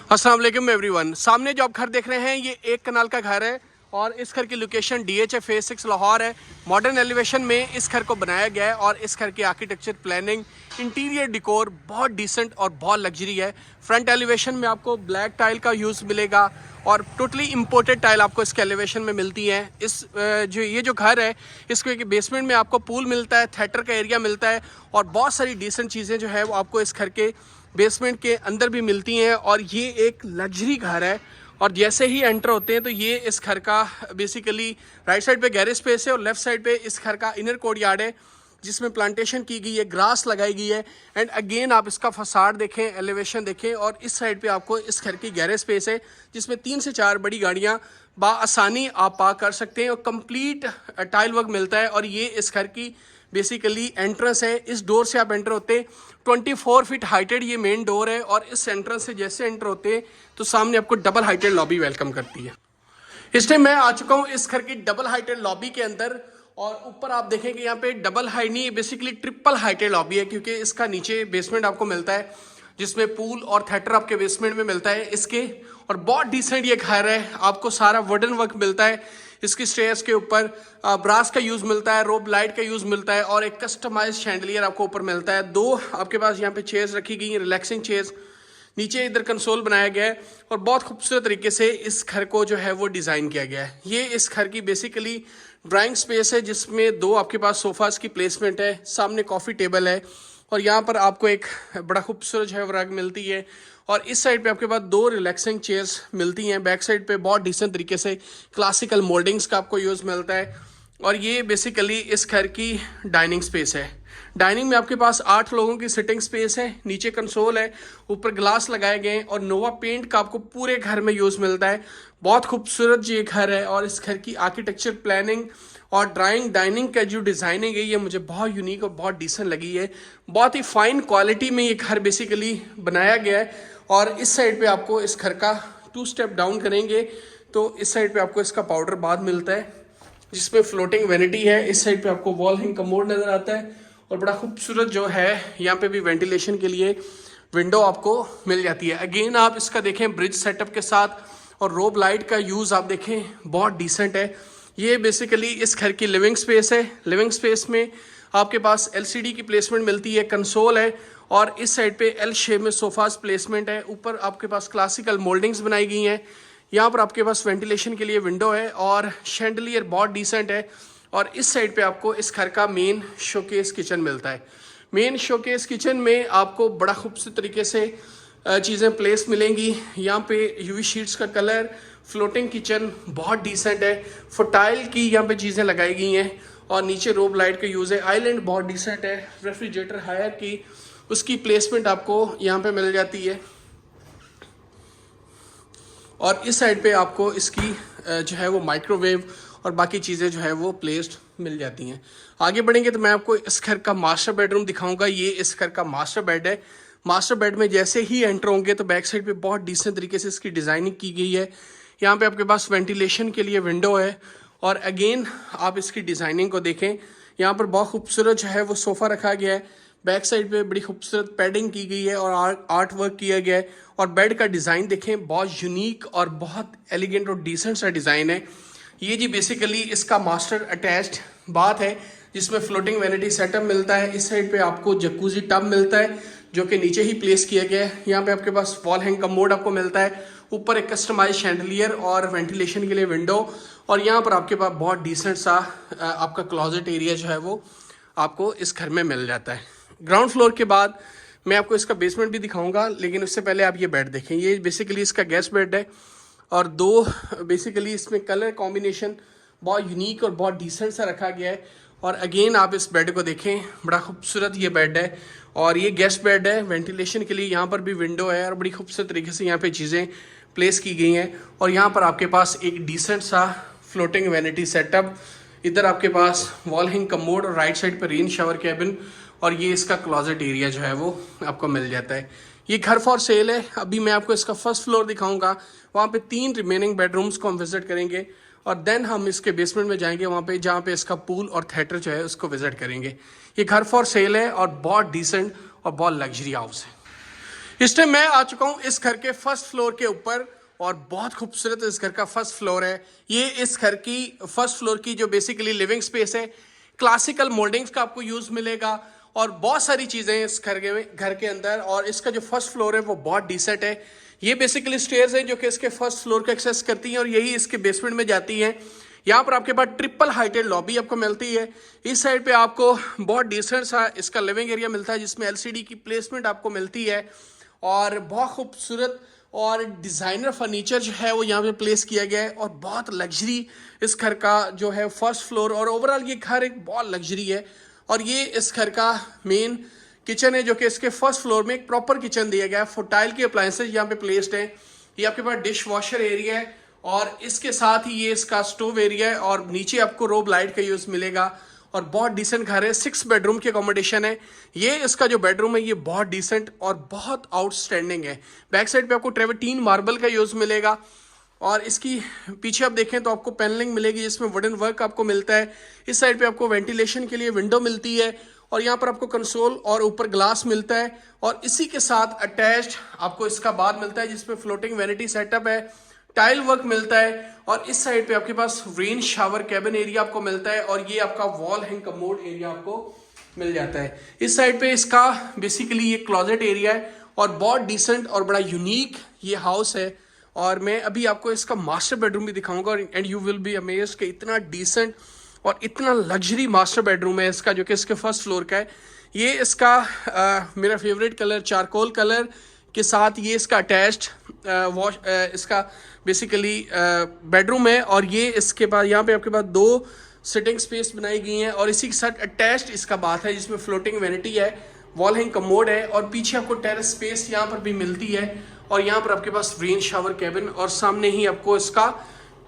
अस्सलाम वालेकुम एवरीवन। सामने जो आप घर देख रहे हैं ये एक कनाल का घर है और इस घर की लोकेशन DHA फेज 6 लाहौर है। मॉडर्न एलिवेशन में इस घर को बनाया गया है और इस घर की आर्किटेक्चर, प्लानिंग, इंटीरियर डिकोर बहुत डिसेंट और बहुत लग्जरी है। फ्रंट एलिवेशन में आपको ब्लैक टाइल का यूज़ मिलेगा और टोटली इम्पोर्टेड टाइल आपको इसके एलिवेशन में मिलती है। ये जो घर है इसके बेसमेंट में आपको पूल मिलता है, थिएटर का एरिया मिलता है और बहुत सारी डिसेंट चीज़ें जो है वो आपको इस घर के बेसमेंट के अंदर भी मिलती हैं। और ये एक लग्जरी घर है और जैसे ही एंटर होते हैं तो ये इस घर का बेसिकली राइट साइड पे गैरेज स्पेस है और लेफ्ट साइड पे इस घर का इनर कोर्ट यार्ड है जिसमें प्लांटेशन की गई है, ग्रास लगाई गई है। एंड अगेन आप इसका फसाड देखें, एलिवेशन देखें और इस साइड पे आपको इस घर की गैरेज स्पेस है जिसमें 3 से 4 बड़ी गाड़ियाँ आसानी आप पार्क कर सकते हैं और कंप्लीट टाइल वर्क मिलता है। और ये इस घर की बेसिकली एंट्रेंस है। इस डोर से आप एंटर होते 24 फीट हाइटेड ये मेन डोर है और इस एंट्रेंस से जैसे एंटर होते तो सामने आपको डबल हाइटेड लॉबी वेलकम करती है। इस टाइम मैं आ चुका हूँ इस घर की डबल हाइटेड लॉबी के अंदर और ऊपर आप देखेंगे यहाँ पे डबल हाइट नहीं, बेसिकली ट्रिपल हाइटेड लॉबी है क्योंकि इसका नीचे बेसमेंट आपको मिलता है जिसमें पूल और थिएटर आपके बेसमेंट में मिलता है इसके। और बहुत डिसेंट ये घर है, आपको सारा वुडन वर्क मिलता है। इसकी स्टेयर्स के ऊपर ब्रास का यूज़ मिलता है, रोप लाइट का यूज़ मिलता है और एक कस्टमाइज्ड शैंडलियर आपको ऊपर मिलता है। 2 आपके पास यहाँ पे चेयर्स रखी गई हैं, रिलैक्सिंग चेयर्स। नीचे इधर कंसोल बनाया गया है और बहुत खूबसूरत तरीके से इस घर को जो है वो डिज़ाइन किया गया है। ये इस घर की बेसिकली ड्राइंग स्पेस है जिसमें 2 आपके पास सोफ़ाज़ की प्लेसमेंट है, सामने कॉफ़ी टेबल है और यहाँ पर आपको एक बड़ा खूबसूरत जो है वो रग मिलती है। और इस साइड पे आपके पास 2 रिलैक्सिंग चेयर्स मिलती हैं। बैक साइड पे बहुत डिसेंट तरीके से क्लासिकल मोल्डिंग्स का आपको यूज़ मिलता है। और ये बेसिकली इस घर की डाइनिंग स्पेस है। डाइनिंग में आपके पास 8 लोगों की सिटिंग स्पेस है, नीचे कंसोल है, ऊपर ग्लास लगाए गए हैं और नोवा पेंट का आपको पूरे घर में यूज़ मिलता है। बहुत खूबसूरत ये घर है और इस घर की आर्किटेक्चर, प्लानिंग और डाइनिंग का जो डिज़ाइनिंग है ये मुझे बहुत यूनिक और बहुत डिसेंट लगी है। बहुत ही फाइन क्वालिटी में ये घर बेसिकली बनाया गया है। और इस साइड पे आपको इस घर का 2 स्टेप डाउन करेंगे तो इस साइड पे आपको इसका पाउडर बाथ मिलता है जिसमें फ्लोटिंग वैनिटी है। इस साइड पे आपको वॉल हैंग कमोड नज़र आता है और बड़ा खूबसूरत जो है यहाँ पे भी वेंटिलेशन के लिए विंडो आपको मिल जाती है। अगेन आप इसका देखें ब्रिज सेटअप के साथ और रोब लाइट का यूज़ आप देखें बहुत डिसेंट है। ये बेसिकली इस घर की लिविंग स्पेस है। लिविंग स्पेस में आपके पास LCD की प्लेसमेंट मिलती है, कंसोल है और इस साइड पे L शेप में सोफास प्लेसमेंट है। ऊपर आपके पास क्लासिकल मोल्डिंग्स बनाई गई हैं। यहाँ पर आपके पास वेंटिलेशन के लिए विंडो है और शैंडलियर बहुत डिसेंट है। और इस साइड पे आपको इस घर का मेन शोकेस किचन मिलता है। मेन शोकेस किचन में आपको बड़ा खूबसूरत तरीके से चीज़ें प्लेस मिलेंगी। यहाँ पे UV शीट्स का कलर, फ्लोटिंग किचन बहुत डिसेंट है, फुटाइल की यहाँ पे चीज़ें लगाई गई हैं और नीचे रोब लाइट का यूज़ है। आइलैंड बहुत डिसेंट है, रेफ्रिजरेटर हायर की उसकी प्लेसमेंट आपको यहाँ पे मिल जाती है। और इस साइड पे आपको इसकी जो है वो माइक्रोवेव और बाकी चीज़ें जो है वो प्लेस्ड मिल जाती हैं। आगे बढ़ेंगे तो मैं आपको इस घर का मास्टर बेडरूम दिखाऊंगा। ये इस घर का मास्टर बेड है। मास्टर बेड में जैसे ही एंटर होंगे तो बैक साइड पे बहुत डिसेंट तरीके से इसकी डिज़ाइनिंग की गई है। यहाँ पे आपके पास वेंटिलेशन के लिए विंडो है और अगेन आप इसकी डिज़ाइनिंग को देखें। यहाँ पर बहुत खूबसूरत जो है वो सोफ़ा रखा गया है। बैक साइड पे बड़ी खूबसूरत पैडिंग की गई है और आर्ट वर्क किया गया है। और बेड का डिज़ाइन देखें, बहुत यूनिक और बहुत एलिगेंट और डिसेंट सा डिज़ाइन है। ये जी बेसिकली इसका मास्टर अटैच्ड बाथ है जिसमें फ्लोटिंग वैनिटी सेटअप मिलता है। इस साइड पे आपको जकूजी टब मिलता है जो कि नीचे ही प्लेस किया गया है। यहाँ पे आपके पास वॉल हैंग कमोड आपको मिलता है, ऊपर एक कस्टमाइज शैंडलियर और वेंटिलेशन के लिए विंडो और यहाँ पर आपके पास बहुत डिसेंट सा आपका क्लॉजेट एरिया जो है वो आपको इस घर में मिल जाता है। ग्राउंड फ्लोर के बाद मैं आपको इसका बेसमेंट भी दिखाऊंगा, लेकिन उससे पहले आप ये बेड देखें। ये बेसिकली इसका गेस्ट बेड है और 2 बेसिकली इसमें कलर कॉम्बिनेशन बहुत यूनिक और बहुत डिसेंट सा रखा गया है। और अगेन आप इस बेड को देखें, बड़ा खूबसूरत ये बेड है और ये गेस्ट बेड है। वेंटिलेशन के लिए यहाँ पर भी विंडो है और बड़ी खूबसूरत तरीके से यहाँ पे चीज़ें प्लेस की गई हैं। और यहाँ पर आपके पास एक डिसेंट सा फ्लोटिंग वैनिटी सेटअप, इधर आपके पास वॉल हैंग कमोड और राइट साइड पर रेन शावर कैबिन और ये इसका क्लॉजेट एरिया जो है वो आपको मिल जाता है। ये घर फॉर सेल है। अभी मैं आपको इसका फर्स्ट फ्लोर दिखाऊंगा, वहाँ पे 3 रिमेनिंग बेडरूम्स को हम विजिट करेंगे और देन हम इसके बेसमेंट में जाएंगे वहाँ पे जहाँ पे इसका पूल और थिएटर जो है उसको विजिट करेंगे। ये घर फॉर सेल है और बहुत डिसेंट और बहुत लग्जरी हाउस है। इस टाइम मैं आ चुका हूँ इस घर के फर्स्ट फ्लोर के ऊपर और बहुत खूबसूरत इस घर का फर्स्ट फ्लोर है। ये इस घर की फर्स्ट फ्लोर की जो बेसिकली लिविंग स्पेस है, क्लासिकल मोल्डिंग्स का आपको यूज़ मिलेगा और बहुत सारी चीज़ें इस घर के अंदर। और इसका जो फर्स्ट फ्लोर है वो बहुत डिसेंट है। ये बेसिकली स्टेयर्स हैं जो कि इसके फर्स्ट फ्लोर को एक्सेस करती हैं और यही इसके बेसमेंट में जाती हैं। यहाँ पर आपके पास ट्रिपल हाइटेड लॉबी आपको मिलती है। इस साइड पे आपको बहुत डिसेंट सा इसका लिविंग एरिया मिलता है जिसमें एलसीडी की प्लेसमेंट आपको मिलती है और बहुत खूबसूरत और डिज़ाइनर फर्नीचर जो है वो यहाँ पे प्लेस किया गया है और बहुत लग्जरी इस घर का जो है फर्स्ट फ्लोर। और ओवरऑल ये घर एक बहुत लग्जरी है और ये इस घर का मेन किचन है जो कि इसके फर्स्ट फ्लोर में एक प्रॉपर किचन दिया गया है। फुटाइल के अप्लायंसेज यहाँ पे प्लेस्ड हैं। ये आपके पास डिश वॉशर एरिया है और इसके साथ ही ये इसका स्टोव एरिया है और नीचे आपको रोब लाइट का यूज़ मिलेगा और बहुत डिसेंट घर है। 6 बेडरूम की अकोमोडेशन है। ये इसका जो बेडरूम है ये बहुत डिसेंट और बहुत आउटस्टैंडिंग है। बैक साइड पे आपको ट्रेवर्टीन मार्बल का यूज़ मिलेगा और इसकी पीछे आप देखें तो आपको पैनलिंग मिलेगी जिसमें वुडन वर्क आपको मिलता है। इस साइड पे आपको वेंटिलेशन के लिए विंडो मिलती है और यहाँ पर आपको कंसोल और ऊपर ग्लास मिलता है और इसी के साथ अटैच्ड आपको इसका बाथ मिलता है जिसमें फ्लोटिंग वैनिटी सेटअप है, टाइल वर्क मिलता है और इस साइड पे आपके पास रेन शावर कैबिन एरिया आपको मिलता है और ये आपका वॉल हैंग कमोड एरिया आपको मिल जाता है। इस साइड पे इसका बेसिकली ये क्लोजेट एरिया है और बहुत डिसेंट और बड़ा यूनिक ये हाउस है। और मैं अभी आपको इसका मास्टर बेडरूम भी दिखाऊंगा and you will be amazed कि इतना डिसेंट और इतना लग्जरी मास्टर बेडरूम है इसका जो कि इसके फर्स्ट फ्लोर का है। ये इसका मेरा फेवरेट कलर चारकोल कलर के साथ ये इसका अटैच्ड वॉश इसका बेसिकली बेडरूम है और ये इसके बाद यहाँ पे आपके पास 2 सिटिंग स्पेस बनाई गई हैं और इसी के साथ अटैच्ड इसका बाथ है जिसमें फ्लोटिंग वैनिटी है, वॉल हैंग कमोड है और पीछे आपको टेरेस स्पेस यहाँ पर भी मिलती है और यहाँ पर आपके पास रेन शावर कैबिन और सामने ही आपको इसका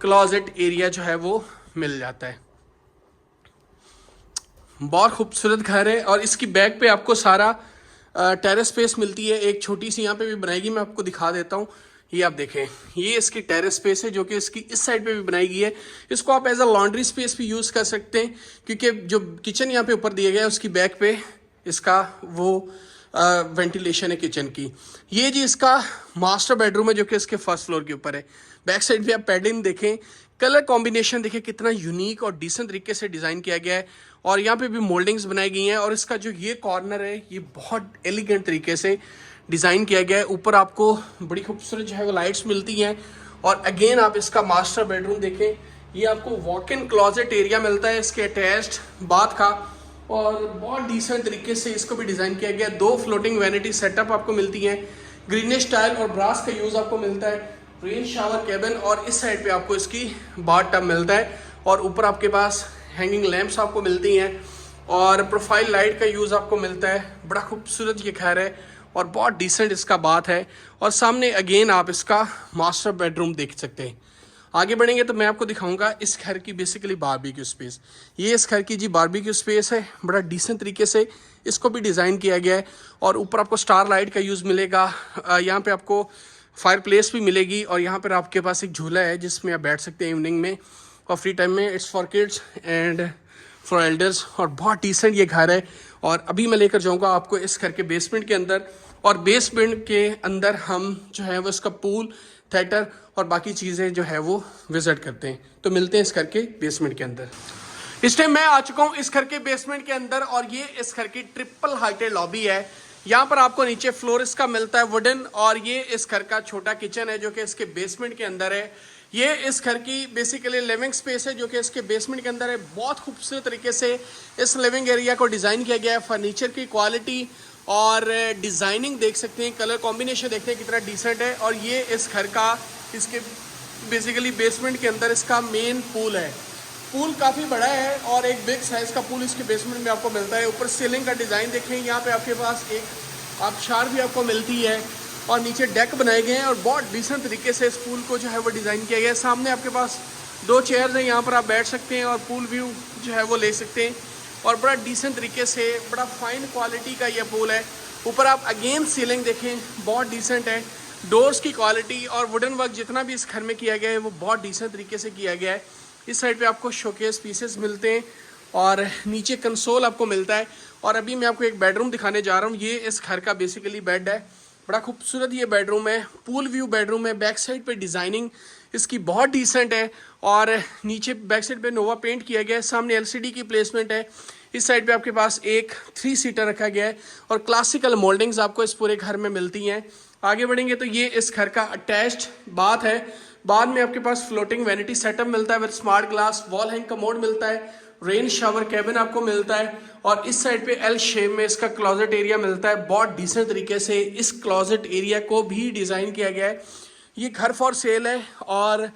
क्लोजेट एरिया जो है वो मिल जाता है। बहुत खूबसूरत घर है और इसकी बैक पे आपको सारा टेरेस स्पेस मिलती है। एक छोटी सी यहाँ पे भी बनाएगी, मैं आपको दिखा देता हूँ। ये आप देखें, ये इसकी टेरेस स्पेस है जो कि इसकी इस साइड पे भी बनाई गई है। इसको आप एज अ लॉन्ड्री स्पेस भी यूज़ कर सकते हैं क्योंकि जो किचन यहाँ पे ऊपर दिया गया है उसकी बैक पे इसका वो वेंटिलेशन है किचन की। ये जी इसका मास्टर बेडरूम है जो कि इसके फर्स्ट फ्लोर के ऊपर है। बैक साइड पे आप पैडिंग देखें, कलर कॉम्बिनेशन देखें कितना यूनिक और डिसेंट तरीके से डिज़ाइन किया गया है और यहाँ पे भी मोल्डिंग्स बनाई गई हैं और इसका जो ये कॉर्नर है ये बहुत एलिगेंट तरीके से डिज़ाइन किया गया है। ऊपर आपको बड़ी खूबसूरत जो है वो लाइट्स मिलती हैं और अगेन आप इसका मास्टर बेडरूम देखें, ये आपको वॉक इन क्लॉजेट एरिया मिलता है इसके अटैच्ड बाथ का और बहुत डिसेंट तरीके से इसको भी डिज़ाइन किया गया। 2 फ्लोटिंग वैनिटी सेटअप आपको मिलती हैं, ग्रीनिश टाइल और ब्रास का यूज़ आपको मिलता है, रेन शावर कैबिन और इस साइड पे आपको इसकी बाथ टब मिलता है और ऊपर आपके पास हैंगिंग लैंप्स आपको मिलती हैं और प्रोफाइल लाइट का यूज़ आपको मिलता है। बड़ा खूबसूरत ये घर है और बहुत डिसेंट इसका बात है और सामने अगेन आप इसका मास्टर बेडरूम देख सकते हैं। आगे बढ़ेंगे तो मैं आपको दिखाऊंगा इस घर की बेसिकली बारबेक्यू स्पेस। ये इस घर की जी बारबेक्यू स्पेस है, बड़ा डिसेंट तरीके से इसको भी डिज़ाइन किया गया है और ऊपर आपको स्टार लाइट का यूज़ मिलेगा। यहाँ पे आपको फायर प्लेस भी मिलेगी और यहाँ पर आपके पास एक झूला है जिसमें आप बैठ सकते हैं इवनिंग में और फ्री टाइम में। It's for kids and for elders और बहुत डिसेंट ये घर है। और अभी मैं लेकर जाऊंगा आपको इस घर के बेसमेंट के अंदर और बेसमेंट के अंदर हम जो है वो इसका पूल, थिएटर और बाकी चीज़ें जो है वो विजिट करते हैं। तो मिलते हैं इस घर के बेसमेंट के अंदर। इस टाइम मैं आ चुका हूँ इस घर के बेसमेंट के अंदर और ये इस घर की ट्रिपल हाइटेड लॉबी है। यहाँ पर आपको नीचे फ्लोर इसका मिलता है वुडन और ये इस घर का छोटा किचन है जो कि इसके बेसमेंट के अंदर है। ये इस घर की बेसिकली लिविंग स्पेस है जो कि इसके बेसमेंट के अंदर है। बहुत खूबसूरत तरीके से इस लिविंग एरिया को डिज़ाइन किया गया है। फर्नीचर की क्वालिटी और डिज़ाइनिंग देख सकते हैं, कलर कॉम्बिनेशन देखते हैं कितना डिसेंट है। और ये इस घर का इसके बेसिकली बेसमेंट के अंदर इसका मेन पूल है। पूल काफ़ी बड़ा है और एक बिग साइज़ का पूल इसके बेसमेंट में आपको मिलता है। ऊपर सीलिंग का डिज़ाइन देखें, यहाँ पे आपके पास एक आबशार भी आपको मिलती है और नीचे डेक बनाए गए हैं और बहुत डिसेंट तरीके से इस पूल को जो है वो डिज़ाइन किया गया है। सामने आपके पास 2 चेयर्स हैं, यहाँ पर आप बैठ सकते हैं और पूल व्यू जो है वो ले सकते हैं और बड़ा डिसेंट तरीके से बड़ा फाइन क्वालिटी का ये पूल है। ऊपर आप अगेन सीलिंग देखें, बहुत डिसेंट है। डोर्स की क्वालिटी और वुडन वर्क जितना भी इस घर में किया गया है वो बहुत डिसेंट तरीके से किया गया है। इस साइड पे आपको शोकेस पीसेस मिलते हैं और नीचे कंसोल आपको मिलता है। और अभी मैं आपको एक बेडरूम दिखाने जा रहा हूँ। ये इस घर का बेसिकली बेड है बड़ा खूबसूरत ये बेडरूम है, पूल व्यू बेडरूम है। बैक साइड पे डिज़ाइनिंग इसकी बहुत डिसेंट है और नीचे बैक साइड पे नोवा पेंट किया गया है। सामने एलसीडी की प्लेसमेंट है। इस साइड पे आपके पास एक 3 सीटर रखा गया है और क्लासिकल मोल्डिंग्स आपको इस पूरे घर में मिलती हैं। आगे बढ़ेंगे तो ये इस घर का अटैच्ड बाथ है। बाद में आपके पास फ्लोटिंग वैनिटी सेटअप मिलता है with smart glass, wall hang commode मिलता है, रेन शावर कैबिन आपको मिलता है और इस साइड पे एल शेप में इसका क्लोजेट एरिया मिलता है। बहुत डिसेंट तरीके से इस क्लोजेट एरिया को भी डिज़ाइन किया गया है। ये घर फॉर सेल है और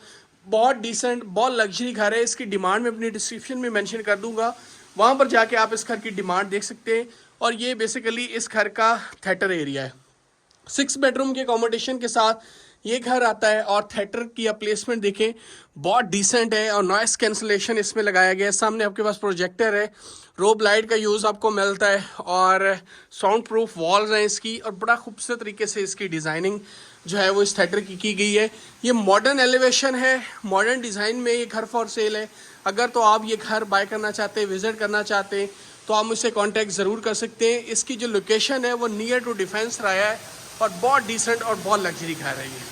बहुत डिसेंट, बहुत लग्जरी घर है। इसकी डिमांड मैं अपनी डिस्क्रिप्शन में मेंशन कर दूंगा, वहाँ पर जाके आप इस घर की डिमांड देख सकते हैं। और ये बेसिकली इस घर का थिएटर एरिया है। 6 बेडरूम के अकोमोडेशन के साथ ये घर आता है और थिएटर की आप प्लेसमेंट देखें, बहुत डिसेंट है और नॉइस कैंसलेशन इसमें लगाया गया है। सामने आपके पास प्रोजेक्टर है, रोब लाइट का यूज़ आपको मिलता है और साउंड प्रूफ वॉल्स हैं इसकी और बड़ा खूबसूरत तरीके से इसकी डिज़ाइनिंग जो है वो इस थिएटर की गई है। ये मॉडर्न एलिवेशन है, मॉडर्न डिज़ाइन में ये घर फॉर सेल है। अगर तो आप ये घर बाय करना चाहते हैं, विजिट करना चाहते हैं तो आप मुझसे कांटेक्ट ज़रूर कर सकते हैं। इसकी जो लोकेशन है वो नियर टू डिफेंस राया है और बहुत डिसेंट और बहुत लग्जरी घर है ये।